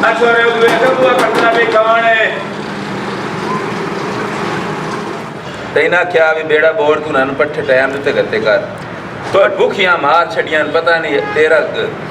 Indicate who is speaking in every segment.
Speaker 1: अच्छा रे बुआ करना भी कौन है तेना क्या भी बेड़ा बोर तू नन पट्ठे टाइम ते गते कर तो भूखियां मार छड़ियां पता नहीं तेरा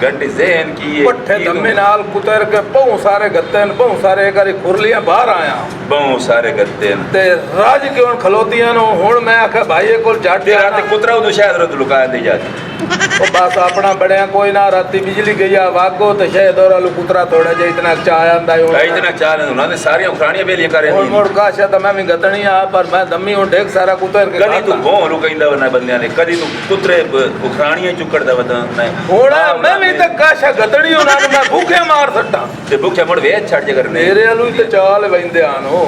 Speaker 1: घंटे ज़हन की है
Speaker 2: पट्ठे दम्मे नाल कुतर के बहु सारे गत्ते न बहु सारे करी खुरलियां बाहर आया
Speaker 1: बहुत सारे गत्ते न
Speaker 2: ते राज क्यों खलोतियां नो हुन मैं आखे भाई कोल जट
Speaker 1: ते रात कुतरा तो शायद रोद लुका दे जाती
Speaker 2: ओ बस अपना बड़िया कोई ना राती बिजली गई आ वागो ते शायद और आलू कुतरा थोड़ा जे इतना चाह आंदा है
Speaker 1: इतना चाल ना ने सारी उखराणियां बेलियां करे
Speaker 2: और मोड़ का शायद मैं भी गतनी आ पर मैं दम्मी हूं ढेक सारा कुतर के
Speaker 1: कदी तू भों लुकाइंदा वना बंदियां ने कदी तू कुतरे उखराणियां चुकड़दा वदा नहीं
Speaker 2: होड़ा मैं भी तो काशा गतनी हूं ना मैं भूखे मार सट्टा
Speaker 1: ते भूखे मुड़ वे छड़ जे करने
Speaker 2: मेरे आलू ते चाल वंदे आनो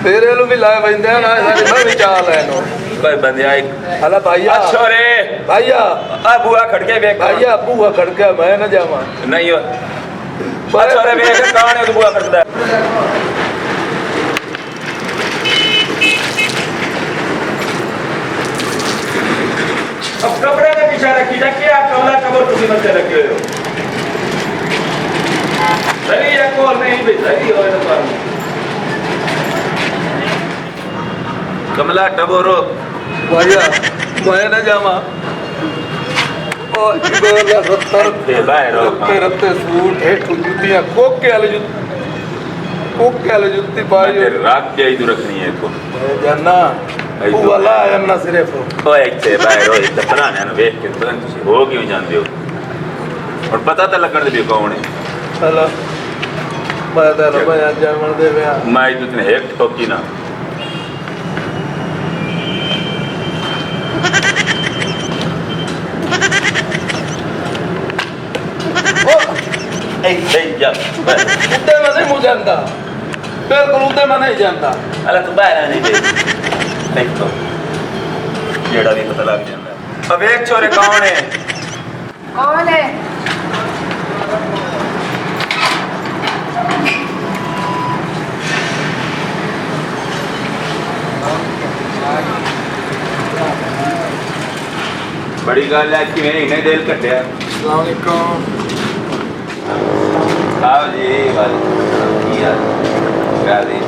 Speaker 2: तेरे आलू भी लाए वंदे ना सारी मैं भी चाल है नो
Speaker 1: कोई बंदिया एक
Speaker 2: हला भैया
Speaker 1: अच्छा रे
Speaker 2: भैया
Speaker 1: आ बुआ खड़के वे
Speaker 2: भैया बुआ खड़के मैं न जावा
Speaker 1: नहीं हो अच्छा रे वे कहां है बुआ खड़दा अब कपड़े के पीछे रखी जा क्या कमला कबर तुसी मत रखे हो सही है को नहीं भी सही हो तो पर कमला टबोरो
Speaker 2: भैया मैं न जावा ओ इबोला सत्तर
Speaker 1: दे बाहर
Speaker 2: रत्ते सूट है जुतियां कोके वाली जुत्ती पाई
Speaker 1: तेरे रात के ही रखनी है को
Speaker 2: जाना तू वाला है ना सिर्फ
Speaker 1: ओए इतने बाहर हो इतना पुराने न देख के तुम तुसी हो क्यों जानते हो और पता तो लगन दे कौन है
Speaker 2: हला मैं तो मैं जामन दे गया
Speaker 1: मैं तुझने एक ठोकी ना जा
Speaker 2: उद्दे में नहीं मुझे जानता बिल्कुल उद्दे में नहीं जानता
Speaker 1: अला तू बाहर नहीं दे देख तो जेड़ा भी पता लग जाता अब एक छोरे कौन है
Speaker 3: कौन है
Speaker 1: बड़ी गल है कि मैंने इन्हें दिल कटिया
Speaker 2: अस्सलाम वालेकुम
Speaker 1: आओ जी वाले क्या जी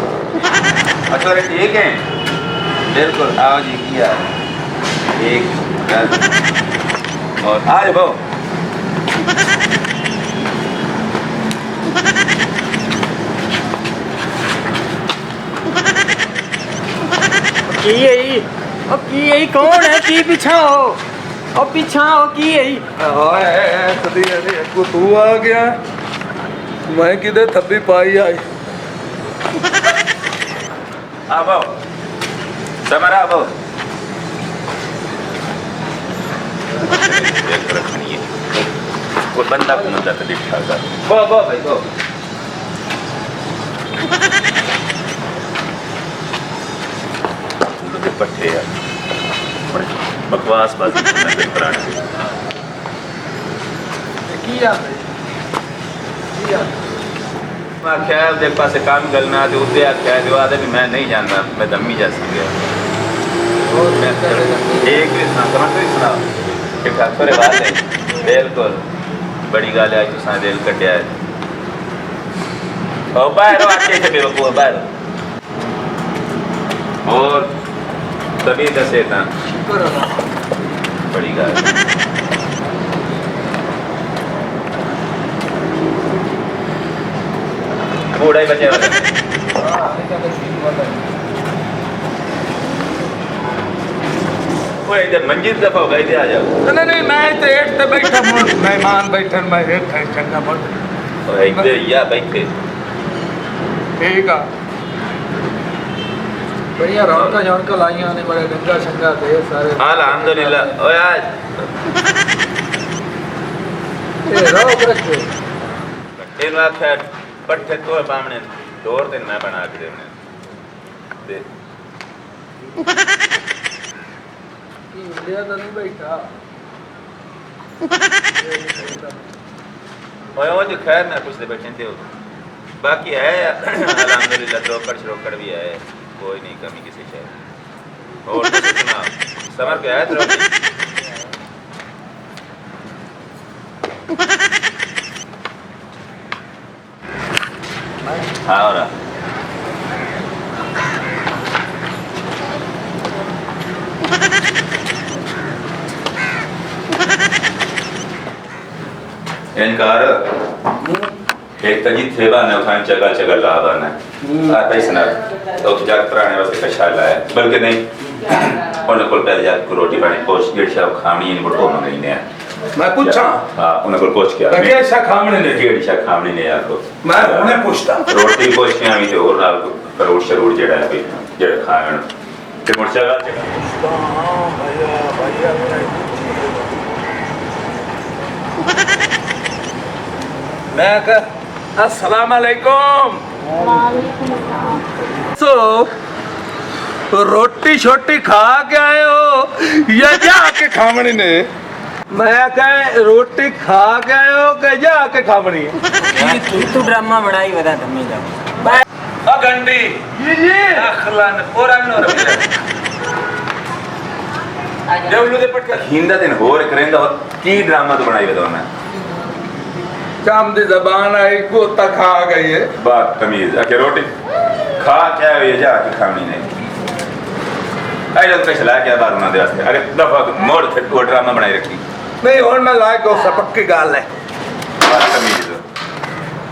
Speaker 1: अच्छा रे ठीक है बिल्कुल आओ जी किया एक और आज भाव
Speaker 4: की यही अब की यही कौन है की पीछा हो और पीछा हो की यही
Speaker 2: ओए सदी अरे को तू आ गया मैं किधर थब्बी पाई आई
Speaker 1: अब समरा अब रखनी है कोई बंदा को मंदा तो दिखा कर बो भाई बो पट्टे यार बकवास बाजी करना पुराने
Speaker 2: किया
Speaker 1: मैं ख्याल देख पासे काम गलना तो उदे ख्याल दिवा दे मैं नहीं जानता मैं दम्मी जैसा गया एक भी सुना समझ तो सुना ठीक ठाक थोड़े बात है बिल्कुल बड़ी गाल है तो सारे दिल कटिया है और बाहर आके से बेवकूफ बाहर और तभी दसे था बड़ी गाल बूढ़ा ही बचे वाला ओए इधर मंजिल दफा हो गई आ जाओ
Speaker 2: नहीं मैं तो एट पे बैठा हूं मेहमान बैठन मैं एक थे चंगा बोल
Speaker 1: ओए इधर या बैठे
Speaker 2: ठीक है बढ़िया रौनका लाइयां ने बड़े गंगा शंगा थे सारे
Speaker 1: अल्हम्दुलिल्लाह ओए आज
Speaker 2: ए रहो रखो
Speaker 1: इन आख्या पट्ठे तो बामने दौर दिन मैं बना के देने दे
Speaker 2: इंडिया तो नहीं बैठा
Speaker 1: ओए वो जो खैर ना कुछ दे बैठे थे बाकी है अल्हम्दुलिल्लाह रोकड़ भी है कोई नहीं कमी किसी शहर और तो सुना समर के आया हाँ हो रहा इनकार एक तो जी थे बाने उठान जगह जगह ला बाना आ पैसे ना तो जाग पुराने वास्ते कशा लाया बल्कि नहीं उन्हें कोल पहले जाग को रोटी पानी पोच गिर शाव खामनी इन बड़ो मंगाई ने
Speaker 2: मैं पूछा
Speaker 1: हाँ उन्हें कोल पोच किया
Speaker 2: क्या ऐसा खामने ने
Speaker 1: गिर शाव खामनी ने यार को
Speaker 2: मैं उन्हें पूछता
Speaker 1: रोटी पोच के आमी तो और नाल परोट शरूर जेड़ा है भाई जेड़ा खावन ते मोर जगह जगह
Speaker 2: मैं कह अस्सलाम वालेकुम सो रोटी छोटी खा के आए हो या जाके खावनी ने मैं कह रोटी खा के आए हो कि जाके खावनी है
Speaker 4: तू ड्रामा बनाई बता तम्मी जा
Speaker 2: आ गंडी ये अखलान पूरा नो रहा
Speaker 1: जब दे पटका हिंदा दिन होर करेंदा की ड्रामा तो बनाई बता मैं
Speaker 2: काम दी जबान आई को तक खा गई है
Speaker 1: बात तमीज आके रोटी खा क्या है ये जाके खानी नहीं आई लोग कैसे ला क्या बात ना दे वास्ते अरे दफा मोड़ थे वो ड्रामा बनाई रखी
Speaker 2: नहीं और ना लायक हो सपक की गाल है
Speaker 1: बात तमीज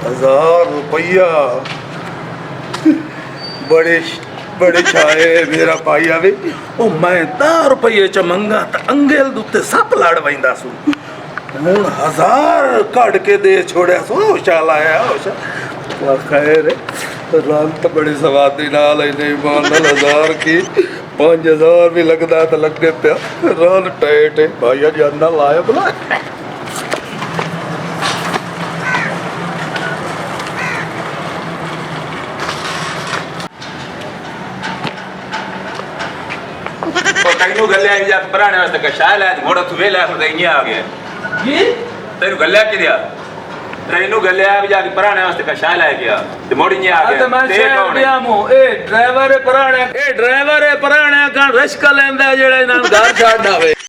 Speaker 2: 1000 रुपया बड़े बड़े छाए मेरा भाई आवे ओ मैं 10 रुपये च मंगा त अंगेल दुते सप लड़ वैंदा सु हुन 1000 कट के दे छोड़या सो शाल आया वाह खैर रान तो बड़ी सवादी नाल नहीं मान 1000 की 5000 भी लगदा तो लगे पिया रान टाइट है भाई जाना लाया बुला
Speaker 1: तैनू गल्ले आई जा पुराने वास्ते कशाल है मोड़ा तू वेला फिर इन्हीं आ गया
Speaker 2: जी
Speaker 1: तैनू गल्ले की दिया तैनू गल्ले आ भी जाके पुराने वास्ते कशाल है क्या ते मोड़ी नहीं आ
Speaker 2: तो मैं
Speaker 1: गया
Speaker 2: शहर गया मु ए ड्राइवर है पुराने का रश्का लेंदा जेड़ा इन्हां घर छाड़ आवे